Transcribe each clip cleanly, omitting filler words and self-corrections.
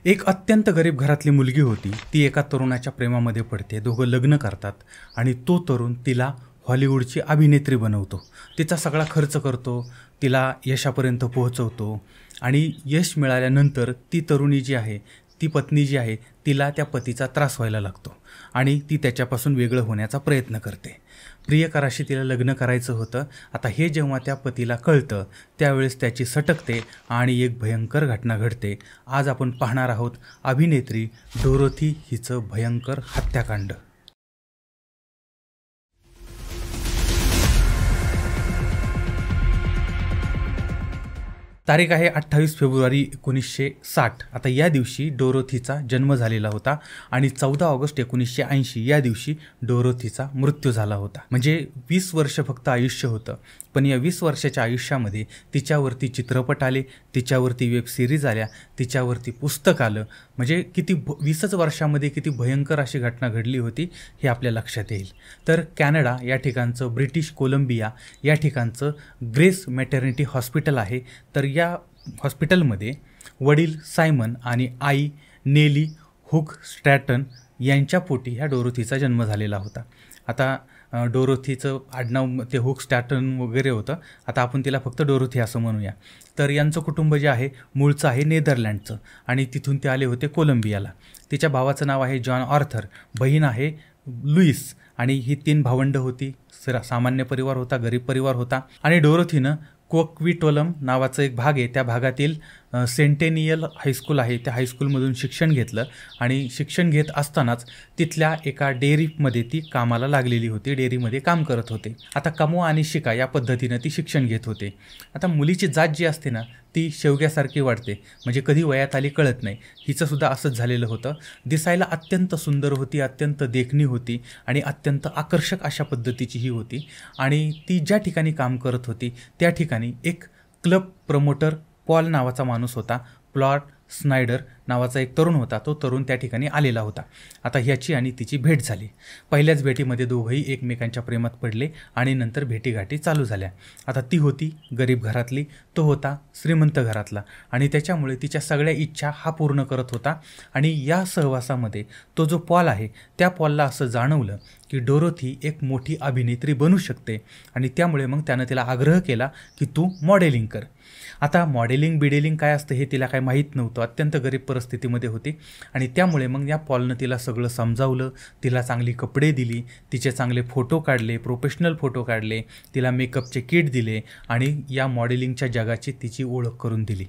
एक अत्यंत गरीब घरातली मुलगी होती. ती एका तरुणाच्या प्रेमामध्ये पडते. दोघं लग्न करतात आणि तो तरुण तिला हॉलिवूडची अभिनेत्री बनवतो. तिचा सगळा खर्च करतो, तिला यशापर्यंत पोहोचवतो आणि यश मिळाल्यानंतर ती तरुणी जी आहे, ती पत्नी जी आहे, तिला त्या पतीचा त्रास व्हायला लागतो आणि ती त्याच्यापासून वेगळं होण्याचा प्रयत्न करते. प्रियकराशी तिला लग्न करायचं होतं. आता हे जेव्हा त्या पतीला कळतं त्यावेळेस त्याची सटकते आणि एक भयंकर घटना घडते. आज आपण पाहणार आहोत अभिनेत्री डोरोथी हिचं भयंकर हत्याकांड. तारीख आहे 28 फेब्रुवारी 1960. आता या दिवशी डोरोथीचा जन्म झालेला होता आणि 14 ऑगस्ट 1980 या दिवशी डोरोथीचा मृत्यू झाला होता. म्हणजे 20 वर्ष फक्त आयुष्य होतं. पण या 20 वर्षाच्या आयुष्यामध्ये तिच्यावरती चित्रपट आले, तिच्यावरती वेब सिरीज आल्या, तिच्यावरती पुस्तक आलं. म्हणजे किती 20च वर्षामध्ये किती भयंकर अशी घटना घडली होती हे आपल्या लक्षात येईल. तर कॅनडा या ठिकाणचं ब्रिटिश कोलंबिया या ठिकाणचं ग्रेस मॅटर्निटी हॉस्पिटल आहे. तर या हॉस्पिटलमध्ये वडील सायमन आणि आई नेली हुक स्ट्रॅटन यांच्या पोटी ह्या डोरोथीचा जन्म झालेला होता. आता डोरोथीचं आडनाव ते हुक स्टॅटन वगैरे होतं. आता आपण तिला फक्त डोरोथी असं म्हणूया. तर यांचं कुटुंब जे आहे मूळचं आहे नेदरलँडचं आणि तिथून ते आले होते कोलंबियाला. तिच्या भावाचं नाव आहे जॉन ऑर्थर, बहीण आहे लुईस आणि ही 3 भावंडं होती. सामान्य परिवार होता, गरीब परिवार होता. आणि डोरोथीनं कोक्विटोलम नावाचं एक भाग आहे, त्या भागातील सेंटेनियल हायस्कूल आहे, त्या हायस्कूलमधून शिक्षण घेतलं आणि शिक्षण घेत असतानाच तिथल्या एका डेअरीमध्ये ती कामाला लागलेली होती. डेअरीमध्ये काम करत होते. आता कमवा आणि शिका या पद्धतीनं ती शिक्षण घेत होते. आता मुलीची जात जी असते ना ती शेवग्यासारखी वाढते, म्हणजे कधी वयात आली कळत नाही. हिचंसुद्धा असंच झालेलं होतं. दिसायला अत्यंत सुंदर होती, अत्यंत देखणी होती आणि अत्यंत आकर्षक अशा पद्धतीची ही होती. आणि ती ज्या ठिकाणी काम करत होती त्या ठिकाणी एक क्लब प्रमोटर पॉल नावाचा माणूस होता. प्लॉट स्नायडर नावाचा एक तरुण होता. तो तरुण त्या ठिकाणी आलेला होता. आता ह्याची आणि तिची भेट झाली. पहिल्याच भेटीमध्ये दोघंही एकमेकांच्या प्रेमात पडले आणि नंतर भेटीगाठी चालू झाल्या. आता ती होती गरीब घरातली, तो होता श्रीमंत घरातला आणि त्याच्यामुळे तिच्या सगळ्या इच्छा हा पूर्ण करत होता. आणि या सहवासामध्ये तो जो पॉल आहे त्या पॉलला असं जाणवलं की डोरोथी एक मोठी अभिनेत्री बनू शकते आणि त्यामुळे मग त्यानं तिला आग्रह केला की तू मॉडेलिंग कर. आता मॉडेलिंग काय असतं हे तिला काय माहीत नव्हतं. अत्यंत गरीब परिस्थितीमध्ये होती आणि त्यामुळे मग या पॉलनं तिला सगळं समजावलं, तिला चांगली कपडे दिली, तिचे चांगले फोटो काढले, प्रोफेशनल फोटो काढले, तिला मेकअपचे किट दिले आणि या मॉडेलिंगच्या जगाची तिची ओळख करून दिली.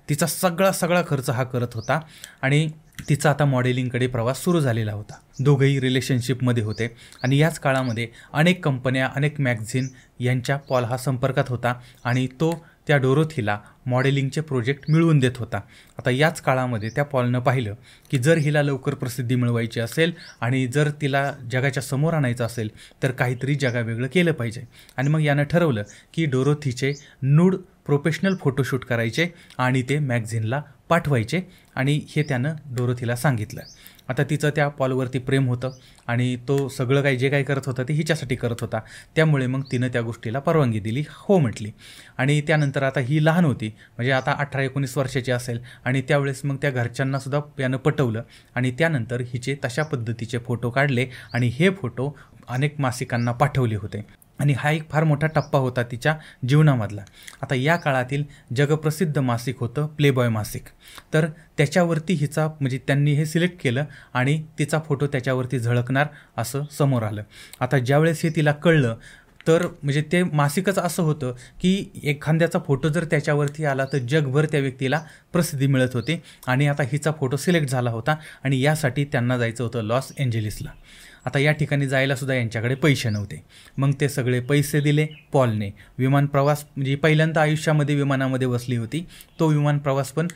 तिचा सगळा खर्च हा करत होता आणि तिचा आता मॉडेलिंगकडे प्रवास सुरू झालेला होता. दोघंही रिलेशनशिपमध्ये होते आणि याच काळामध्ये अनेक कंपन्या, अनेक मॅगझिन यांच्या पॉल हा संपर्कात होता आणि तो त्या डोरोथीला मॉडेलिंगचे प्रोजेक्ट मिळवून देत होता. आता याच काळामध्ये त्या पॉलनं पाहिलं की जर हिला लवकर प्रसिद्धी मिळवायची असेल आणि जर तिला जगाच्या समोर आणायचं असेल तर काहीतरी जगावेगळं केलं पाहिजे. आणि मग यानं ठरवलं की डोरोथीचे नूड प्रोफेशनल फोटोशूट करायचे आणि ते मॅगझिनला पाठवायचे आणि हे त्यानं डोरोथीला सांगितलं. आता तिचं त्या पॉलवरती प्रेम होतं आणि तो सगळं काही जे काही करत होता ते हिच्यासाठी करत होता. त्यामुळे मग तिनं त्या गोष्टीला परवानगी दिली, हो म्हटली. आणि त्यानंतर आता ही लहान होती, म्हणजे आता 18-19 वर्षाची असेल आणि त्यावेळेस मग त्या घरच्यांनासुद्धा यानं पटवलं आणि त्यानंतर हिचे तशा पद्धतीचे फोटो काढले आणि हे फोटो अनेक मासिकांना पाठवले होते. आणि हा एक फार मोठा टप्पा होता तिच्या जीवनामधला. आता या काळातील जगप्रसिद्ध मासिक होतं प्लेबॉय मासिक. तर त्याच्यावरती हिचा म्हणजे त्यांनी हे सिलेक्ट केलं आणि तिचा फोटो त्याच्यावरती झळकणार असं समोर आलं. आता ज्यावेळेस हे तिला कळलं तर म्हणजे ते मासिकच असं होतं की एखाद्याचा फोटो जर त्याच्यावरती आला तर जगभर त्या व्यक्तीला प्रसिद्धी मिळत होती. आणि आता हिचा फोटो सिलेक्ट झाला होता आणि यासाठी त्यांना जायचं होतं लॉस एंजेलिसला. आता या ठिकाणी जायलासुद्धा यांच्याकडे पैसे नव्हते. मग ते सगळे पैसे दिले पॉलने. विमान प्रवास म्हणजे पहिल्यांदा आयुष्यामध्ये विमानामध्ये बसली होती. तो विमान प्रवास पण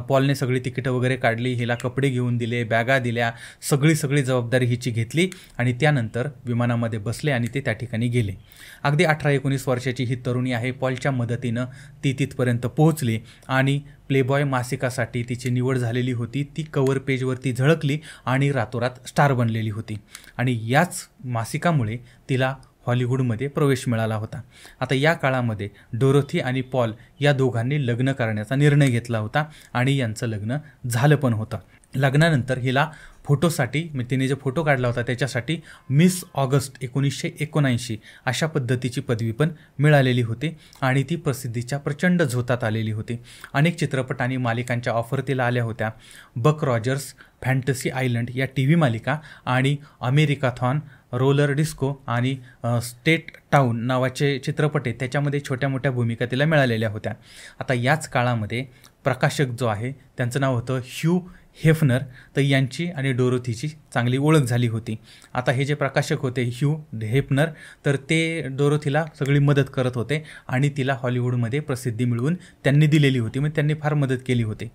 पॉलने सगळी तिकीटं वगैरे काढली, हिला कपडे घेऊन दिले, बॅगा दिल्या, सगळी जबाबदारी हिची घेतली आणि त्यानंतर विमानामध्ये बसले आणि ते त्या ठिकाणी गेले. अगदी 18-19 वर्षाची ही तरुणी आहे. पॉलच्या मदतीनं ती तिथपर्यंत पोहोचली आणि प्लेबॉय मासिकासाठी तिची निवड झालेली होती. ती कव्हर पेजवरती झळकली आणि रातोरात स्टार बनलेली होती. आणि याच मासिकामुळे तिला हॉलिवूडमध्ये प्रवेश मिळाला होता. आता या काळामध्ये डोरोथी आणि पॉल या दोघांनी लग्न करण्याचा निर्णय घेतला होता आणि यांचं लग्न झालं पण होतं. लग्नानंतर हिला फोटोसाठी तिने जो फोटो काढला होता त्याच्यासाठी मिस ऑगस्ट 1979 अशा पद्धतीची पदवी पण मिळालेली होती आणि ती प्रसिद्धीच्या प्रचंड झोतात आलेली होती. अनेक चित्रपट आणि मालिकांच्या ऑफर तिला आल्या होत्या. बक रॉजर्स, फॅन्टसी आयलंड या TV मालिका आणि अमेरिकाथॉन, रोलर डिस्को आणि स्टेट टाऊन नावाचे चित्रपट आहेत त्याच्यामध्ये छोट्या मोठ्या भूमिका तिला मिळालेल्या होत्या. आता याच काळामध्ये प्रकाशक जो आहे त्यांचं नाव होतं ह्यू हेफनर, तर यांची आणि डोरोथीची चांगली ओळख झाली होती. आता हे जे प्रकाशक होते ह्यू हेफनर, तर ते डोरोथीला सगळी मदत करत होते आणि तिला हॉलिवूडमध्ये प्रसिद्धी मिळवून त्यांनी दिलेली होती, मग त्यांनी फार मदत केली होती.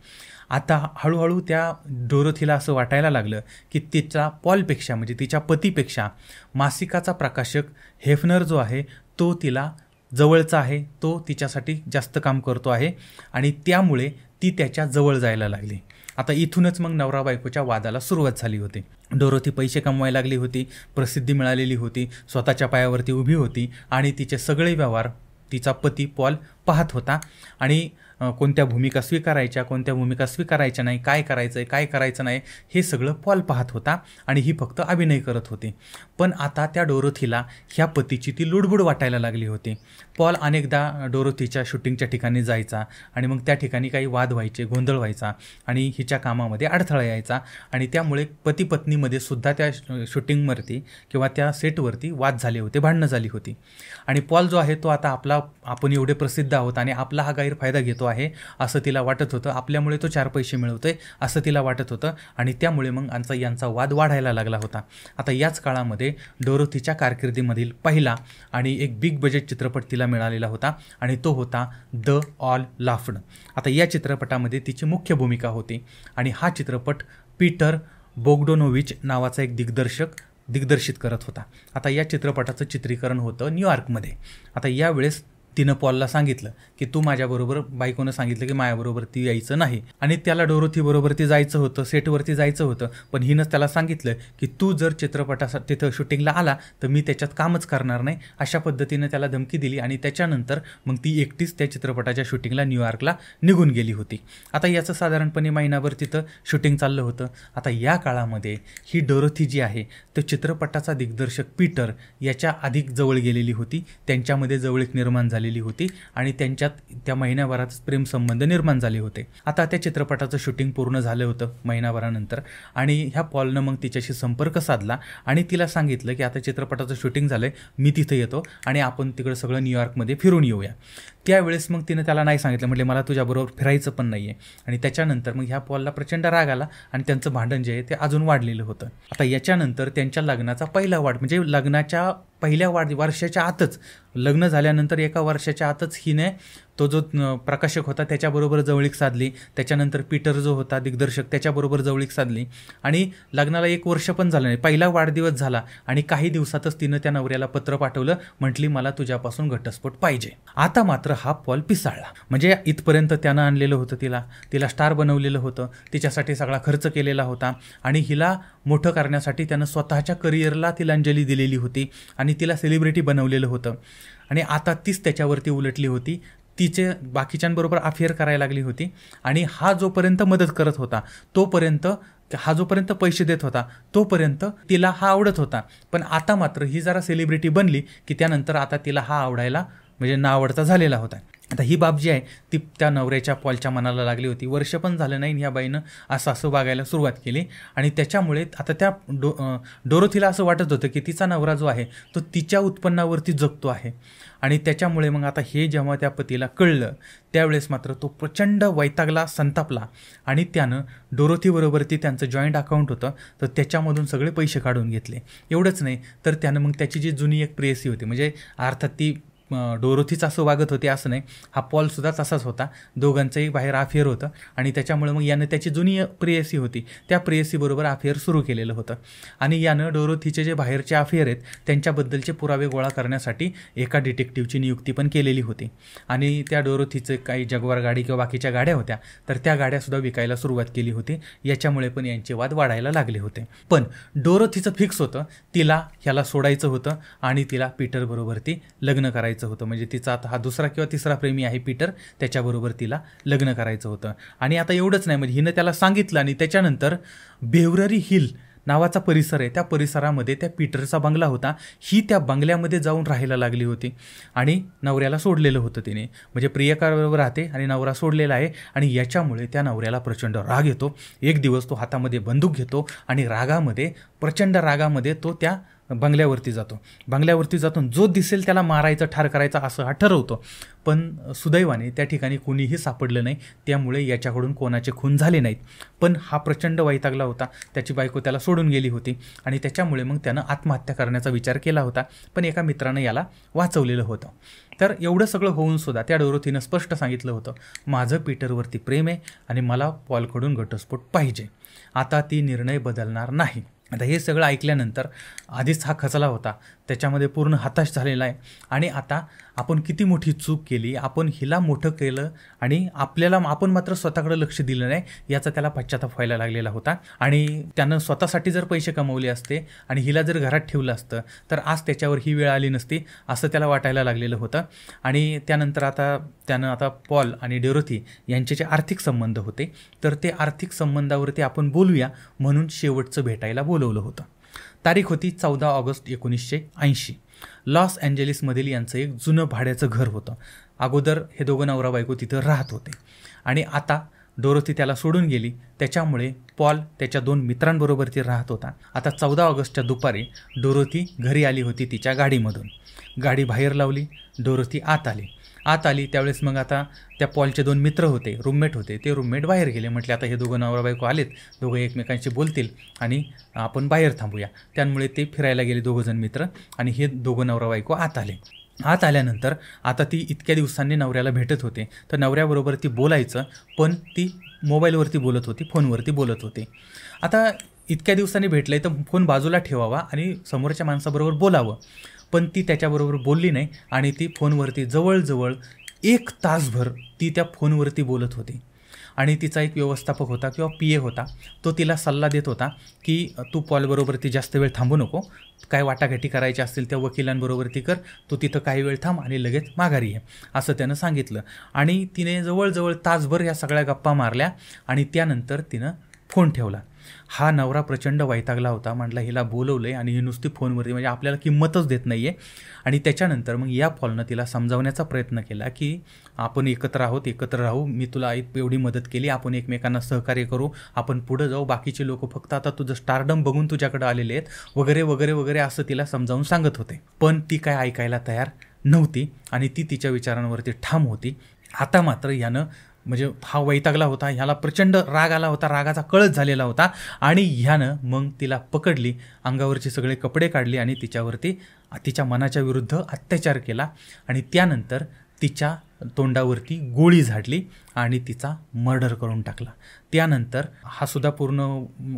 आता हळूहळू त्या डोरोथीला असं वाटायला लागलं की तिच्या पॉलपेक्षा म्हणजे तिच्या पतीपेक्षा मासिकाचा प्रकाशक हेफनर जो आहे तो तिला जवळचा आहे, तो तिच्यासाठी जास्त काम करतो आहे आणि त्यामुळे ती त्याच्या जवळ जायला लागली. आता इथूनच मग नवरा बायकोच्या वादाला सुरुवात झाली होती. डोरोथी पैसे कमवायला लागली होती, प्रसिद्धी मिळालेली होती, स्वतःच्या पायावरती उभी होती आणि तिचे सगळे व्यवहार तिचा पती पॉल पाहत होता आणि कोणत्या भूमिका स्वीकारायच्या, कोणत्या भूमिका स्वीकारायच्या नाही, काय करायचं आहे, काय करायचं नाही, हे सगळं पॉल पाहत होता आणि ही फक्त अभिनय करत होती. पण आता त्या डोरोथीला ह्या पतीची ती लुडबुड वाटायला लागली होती. पॉल अनेकदा डोरोथीच्या शूटिंगच्या ठिकाणी जायचा आणि मग त्या ठिकाणी काही वाद व्हायचे, गोंधळ व्हायचा आणि हिच्या कामामध्ये अडथळा यायचा आणि त्यामुळे पती पत्नीमध्ये सुद्धा त्या शूटिंगवरती किंवा त्या सेटवरती वाद झाले होते, भांडणं झाली होती. आणि पॉल जो आहे तो आता आपण एवढे प्रसिद्ध आहोत आणि आपला हा गैरफायदा घेतो आहे असं तिला वाटत होतं, आपल्यामुळे तो 4 पैसे मिळवतोय असं तिला वाटत होतं आणि त्यामुळे मग यांचा वाद वाढायला लागला होता. आता याच काळामध्ये डोरोथीच्या कारकिर्दीमधील पहिला आणि एक बिग बजेट चित्रपट तिला मिळालेला होता आणि तो होता द ऑल लाफ्ड. आता या चित्रपटामध्ये तिची मुख्य भूमिका होती आणि हा चित्रपट पीटर बोगडोनोविच नावाचा एक दिग्दर्शित करत होता. आता या चित्रपटाचं चित्रीकरण होतं न्यूयॉर्कमध्ये. आता यावेळेस तिनं पॉलला सांगितलं की तू माझ्याबरोबर, बायकोनं सांगितलं की माझ्याबरोबर ती यायचं नाही आणि त्याला डोरोथीबरोबर ती जायचं होतं, सेटवरती जायचं होतं, पण हिनंच त्याला सांगितलं की तू जर चित्रपटासाठी तिथं शूटिंगला आला तर मी त्याच्यात कामच करणार नाही, अशा पद्धतीनं त्याला धमकी दिली आणि त्याच्यानंतर मग ती एकटीच त्या चित्रपटाच्या शूटिंगला न्यूयॉर्कला निघून गेली होती. आता याचं साधारणपणे महिनाभर तिथं शूटिंग चाललं होतं. आता या काळामध्ये ही डोरोथी जी आहे तो चित्रपटाचा दिग्दर्शक पीटर याच्या अधिक जवळ गेलेली होती, त्यांच्यामध्ये जवळीक निर्माण झाली होती आणि त्यांच्यात त्या महिन्याभरातच प्रेमसंबंध निर्माण झाले होते. आता त्या चित्रपटाचं शूटिंग पूर्ण झालं होतं महिनाभरानंतर आणि ह्या पॉलनं मग तिच्याशी संपर्क साधला आणि तिला सांगितलं की आता चित्रपटाचं शूटिंग झालंय, मी तिथं येतो आणि आपण तिकडं सगळं न्यूयॉर्कमध्ये फिरून येऊया. त्यावेळेस मग तिनं त्याला नाही सांगितलं, म्हटले मला तुझ्याबरोबर फिरायचं पण नाही आहे. आणि त्याच्यानंतर मग ह्या पॉलला प्रचंड राग आला आणि त्यांचं भांडण जे आहे ते अजून वाढलेलं होतं. आता याच्यानंतर त्यांच्या लग्नाचा पहिला वाढ म्हणजे लग्नाच्या पहिल्या वर्षाच्या आतच, लग्न झाल्यानंतर 1 वर्षाच्या आतच हिने तो जो प्रकाशक होता त्याच्याबरोबर जवळीक साधली. त्याच्यानंतर पीटर जो होता दिग्दर्शक त्याच्याबरोबर जवळीक साधली आणि लग्नाला 1 वर्ष पण झालं नाही, पहिला वाढदिवस झाला आणि काही दिवसातच तिनं त्या नवऱ्याला पत्र पाठवलं, म्हटली मला तुझ्यापासून घटस्फोट पाहिजे. आता मात्र हा पॉल पिसाळला. म्हणजे इथपर्यंत त्यानं आणलेलं होतं, तिला स्टार बनवलेलं होतं, तिच्यासाठी सगळा खर्च केलेला होता आणि हिला मोठं करण्यासाठी त्यानं स्वतःच्या करिअरला तिलांजली दिलेली होती आणि तिला सेलिब्रिटी बनवलेलं होतं आणि आता तीच त्याच्यावरती उलटली होती. तिचे बाकीच्यांबरोबर अफेअर करायला लागली होती आणि हा जोपर्यंत मदत करत होता तोपर्यंत, हा जोपर्यंत पैसे देत होता तोपर्यंत तिला हा आवडत होता. पण आता मात्र ही जरा सेलिब्रिटी बनली की त्यानंतर आता तिला हा आवडायला म्हणजे ना आवडता झालेला होता. आता ही बाब जी आहे ती त्या नवऱ्याच्या पॉलच्या मनाला लागली होती. वर्ष पण झालं नाही ह्या बाईनं असं वागायला सुरुवात केली आणि त्याच्यामुळे आता त्या डोरोथीला असं वाटत होतं की तिचा नवरा जो आहे तो तिच्या उत्पन्नावरती जगतो आहे आणि त्याच्यामुळे मग आता हे जेव्हा त्या पतीला कळलं त्यावेळेस मात्र तो प्रचंड वैतागला, संतापला आणि त्यानं डोरोथीबरोबरती त्यांचं जॉईंट अकाउंट होतं तर त्याच्यामधून सगळे पैसे काढून घेतले. एवढंच नाही तर त्यानं मग त्याची जी जुनी एक प्रेयसी होती म्हणजे अर्थात ती डोरोथीच असं वागत होते असं नाही, हा पॉलसुद्धा तसाच होता. दोघांचंही बाहेर अफेअर होतं आणि त्याच्यामुळे मग यानं त्याची जुनी प्रेयसी होती त्या प्रेयसीबरोबर अफेअर सुरू केलेलं होतं. आणि यानं डोरोथीचे जे बाहेरचे अफेअर आहेत त्यांच्याबद्दलचे पुरावे गोळा करण्यासाठी एका डिटेक्टिव्हची नियुक्ती पण केलेली होती. आणि त्या डोरोथीचे काही जगवार गाडी किंवा बाकीच्या गाड्या होत्या तर त्या गाड्यासुद्धा विकायला सुरुवात केली होती. याच्यामुळे पण यांचे वाद वाढायला लागले होते. पण डोरोथीचं फिक्स होतं, तिला ह्याला सोडायचं होतं आणि तिला पीटरबरोबर ती लग्न करायचं होतं. म्हणजे तिचा आता हा दुसरा किंवा तिसरा प्रेमी आहे पीटर, त्याच्याबरोबर तिला लग्न करायचं होतं. आणि आता एवढंच नाही, म्हणजे हिनं त्याला सांगितलं आणि त्याच्यानंतर बेव्हरली हिल नावाचा परिसर आहे, त्या परिसरामध्ये त्या पीटरचा बंगला होता. ही त्या बंगल्यामध्ये जाऊन राहायला लागली होती आणि नवऱ्याला सोडलेलं होतं तिने. म्हणजे प्रियकाबरोबर राहते आणि नवरा सोडलेला आहे आणि याच्यामुळे त्या नवऱ्याला प्रचंड राग येतो. एक दिवस तो हातामध्ये बंदूक घेतो आणि प्रचंड रागामध्ये तो त्या बंगल्यावरती जातो. बंगल्यावरती जातून जो दिसेल त्याला मारायचं, ठार करायचा असं हा ठरवतो. पण सुदैवाने त्या ठिकाणी कुणीही सापडलं नाही, त्यामुळे याच्याकडून कोणाचे खून झाले नाहीत. पण हा प्रचंड वैतागला होता, त्याची बायको त्याला सोडून गेली होती आणि त्याच्यामुळे मग त्यानं आत्महत्या करण्याचा विचार केला होता. पण एका मित्रानं याला वाचवलेलं होतं. तर एवढं सगळं होऊनसुद्धा त्या डोरोथीनं स्पष्ट सांगितलं होतं, माझं पीटरवरती प्रेम आहे आणि मला पॉलकडून घटस्फोट पाहिजे. आता ती निर्णय बदलणार नाही. आता हे सगळं ऐकल्यानंतर आधीच हा खचला होता, त्याच्यामध्ये पूर्ण हताश झालेला आहे. आणि आता आपण किती मोठी चूक केली, आपण हिला मोठं केलं आणि आपण मात्र स्वतःकडे लक्ष दिलं नाही, याचा त्याला पश्चाताप व्हायला लागलेला होता. आणि त्यानं स्वतःसाठी जर पैसे कमवले असते आणि हिला जर घरात ठेवलं असतं तर आज त्याच्यावर ही वेळ आली नसती असं त्याला वाटायला लागलेलं होतं. आणि त्यानंतर त्यानं आता पॉल आणि डोरोथी यांचे जे आर्थिक संबंध होते तर ते आर्थिक संबंधावरती आपण बोलूया म्हणून शेवटचं भेटायला बोलवलं होतं. तारीख होती 14 ऑगस्ट 1980. लॉस एंजेलिसमधील यांचं एक जुनं भाड्याचं घर होतं. अगोदर हे दोघं नवरा बायको तिथं राहत होते आणि आता डोरोथी त्याला सोडून गेली, त्याच्यामुळे पॉल त्याच्या 2 मित्रांबरोबर ती राहत होता. आता 14 ऑगस्टच्या दुपारी डोरोथी घरी आली होती तिच्या गाडीमधून. गाडी बाहेर लावली, डोरोथी आत आली त्यावेळेस मग आता त्या पॉलचे 2 मित्र होते, रूममेट होते, ते रूममेट बाहेर गेले. म्हटले आता हे दोघं नवरा बायको आलेत, दोघं एकमेकांशी बोलतील आणि आपण बाहेर थांबूया. त्यामुळे ते फिरायला गेले दोघंजण मित्र आणि हे दोघं नवरा बायको आत आल्यानंतर आता ती इतक्या दिवसांनी नवऱ्याला भेटत होते तर नवऱ्याबरोबर ती बोलायचं, पण ती मोबाईलवरती बोलत होती, फोनवरती बोलत होते. आता इतक्या दिवसांनी भेटले तर फोन बाजूला ठेवावा आणि समोरच्या माणसाबरोबर बोलावं, पण ती त्याच्याबरोबर बोलली नाही आणि ती फोनवरती जवळजवळ 1 तासभर ती त्या फोनवरती बोलत होती. आणि तिचा एक व्यवस्थापक होता किंवा PA होता, तो तिला सल्ला देत होता की तू पॉलबरोबर ती जास्त वेळ थांबू नको, काय वाटाघाटी करायची असतील त्या वकिलांबरोबर ती कर, तू तिथं काही वेळ थांब आणि लगेच माघारी ये, असं त्यानं सांगितलं. आणि तिने जवळजवळ तासभर या सगळ्या गप्पा मारल्या आणि त्यानंतर तिनं फोन ठेवला. हा नवरा प्रचंड वैतागला होता, म्हटला हिला बोलवलंय आणि ही नुसती फोनवरती, म्हणजे आपल्याला किंमतच देत नाही आहे. आणि त्याच्यानंतर मग या पॉलनं तिला समजावण्याचा प्रयत्न केला की आपण एकत्र राहू, मी तुला एवढी मदत केली, आपण एकमेकांना सहकार्य करू, आपण पुढं जाऊ, बाकीचे लोक फक्त आता तुझं स्टारडम बघून तुझ्याकडे आलेले आहेत वगैरे वगैरे वगैरे असं तिला समजावून सांगत होते. पण ती काय ऐकायला तयार नव्हती आणि ती तिच्या विचारांवरती ठाम होती. आता मात्र यानं, म्हणजे हा वैतागला होता, ह्याला प्रचंड राग आला होता, रागाचा कळस झालेला होता आणि ह्यानं मग तिला पकडली, अंगावरचे सगळे कपडे काढले आणि तिच्या मनाच्या विरुद्ध अत्याचार केला आणि त्यानंतर तिच्या तोंडावरती गोळी झाडली आणि तिचा मर्डर करून टाकला. त्यानंतर हा सुद्धा पूर्ण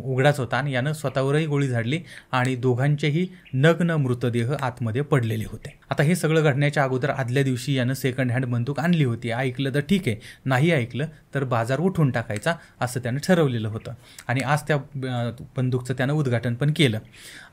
उघडाच होता आणि यानं स्वतःवरही गोळी झाडली आणि दोघांचेही नग्न मृतदेह आतमध्ये पडलेले होते. आता हे सगळं घडण्याच्या अगोदर आदल्या दिवशी यानं सेकंड हँड बंदूक आणली होती. ऐकलं तर ठीक आहे, नाही ऐकलं तर बाजार उठवून टाकायचा असं त्यानं ठरवलेलं होतं आणि आज त्या बंदूकचं त्यानं उद्घाटन पण केलं.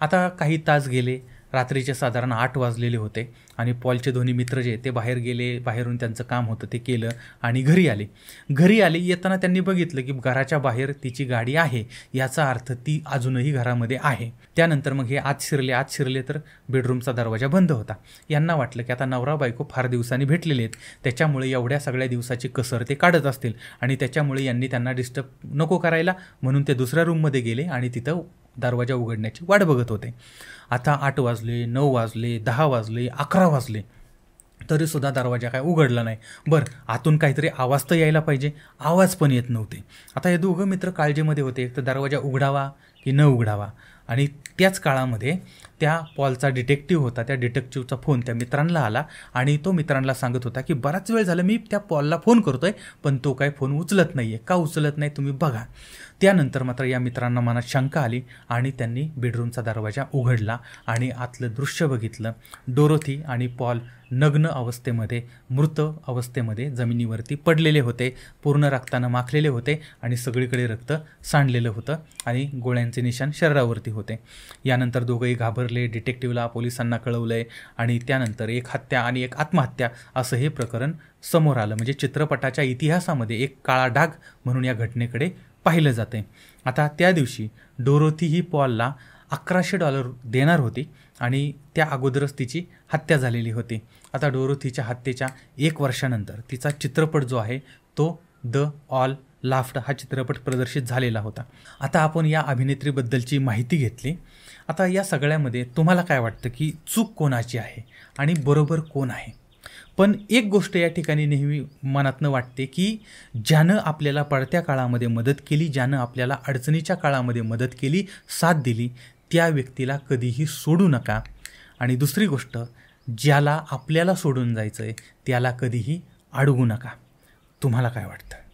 आता काही तास गेले, रात्रीचे साधारण 8 वाजलेले होते आणि पॉलचे दोन्ही मित्र जे ते बाहेर गेले, बाहेरून त्यांचं काम होतं ते केलं आणि घरी आले. येताना त्यांनी बघितलं की घराच्या बाहेर तिची गाडी आहे, याचा अर्थ ती अजूनही घरामध्ये आहे. त्यानंतर मग हे आत शिरले तर बेडरूमचा दरवाजा बंद होता. यांना वाटलं की आता नवरा बायको फार दिवसांनी भेटलेले आहेत, त्याच्यामुळे एवढ्या सगळ्या दिवसाची कसर ते काढत असतील आणि त्याच्यामुळे यांनी त्यांना डिस्टर्ब नको करायला म्हणून ते दुसऱ्या रूममध्ये गेले आणि तिथं दरवाजा उघडण्याची वाट बघत होते. आता 8 वाजले, 9 वाजले, 10 वाजले, 11 वाजले, तरीसुद्धा दरवाजा काय उघडला नाही. बरं, आतून काहीतरी आवाज तर यायला पाहिजे, आवाज पण येत नव्हते. आता हे दोघं मित्र काळजीमध्ये होते, एक तर दरवाजा उघडावा की न उघडावा. आणि त्याच काळामध्ये त्या पॉलचा डिटेक्टिव्ह होता, त्या डिटेक्टिव्हचा फोन त्या मित्रांना आला आणि तो मित्रांना सांगत होता की बराच वेळ झाला मी त्या पॉलला फोन करतोय पण तो काय फोन उचलत नाही आहे, का उचलत नाही तुम्ही बघा. त्यानंतर मात्र या मित्रांना मनात शंका आली आणि त्यांनी बेडरूमचा दरवाजा उघडला आणि आतलं दृश्य बघितलं. डोरोथी आणि पॉल नग्न अवस्थेमध्ये, मृत अवस्थेमध्ये जमिनीवरती पडलेले होते, पूर्ण रक्तानं माखलेले होते आणि सगळीकडे रक्त सांडलेलं होतं आणि गोळ्यांचे निशाण शरीरावरती होते. यानंतर दोघंही घाबरले, डिटेक्टिव्हला पोलिसांना कळवलंय आणि त्यानंतर एक हत्या आणि एक आत्महत्या असं हे प्रकरण समोर आलं. म्हणजे चित्रपटाच्या इतिहासामध्ये एक काळा डाग म्हणून या घटनेकडे पाहिलं जाते. आता त्या दिवशी डोरोथी ही पॉलला $1100 देणार होती आणि त्या अगोदरच तिची हत्या झालेली होती. आता डोरोथीच्या हत्येच्या 1 वर्षानंतर तिचा चित्रपट जो आहे तो द ऑल लाफ्ड हा चित्रपट प्रदर्शित झालेला होता. आता आपण या अभिनेत्रीबद्दलची माहिती घेतली. आता या सगळ्यामध्ये तुम्हाला काय वाटतं की चूक कोणाची आहे आणि बरोबर कोण आहे? पण एक गोष्ट या ठिकाणी नेहमी मनातनं वाटते की ज्यानं आपल्याला पडत्या काळामध्ये मदत केली, ज्यानं आपल्याला अडचणीच्या काळामध्ये मदत केली, साथ दिली, त्या व्यक्तीला कधीही सोडू नका. आणि दुसरी गोष्ट, ज्याला आपल्याला सोडून जायचं आहे त्याला कधीही अडवू नका. तुम्हाला काय वाटतं?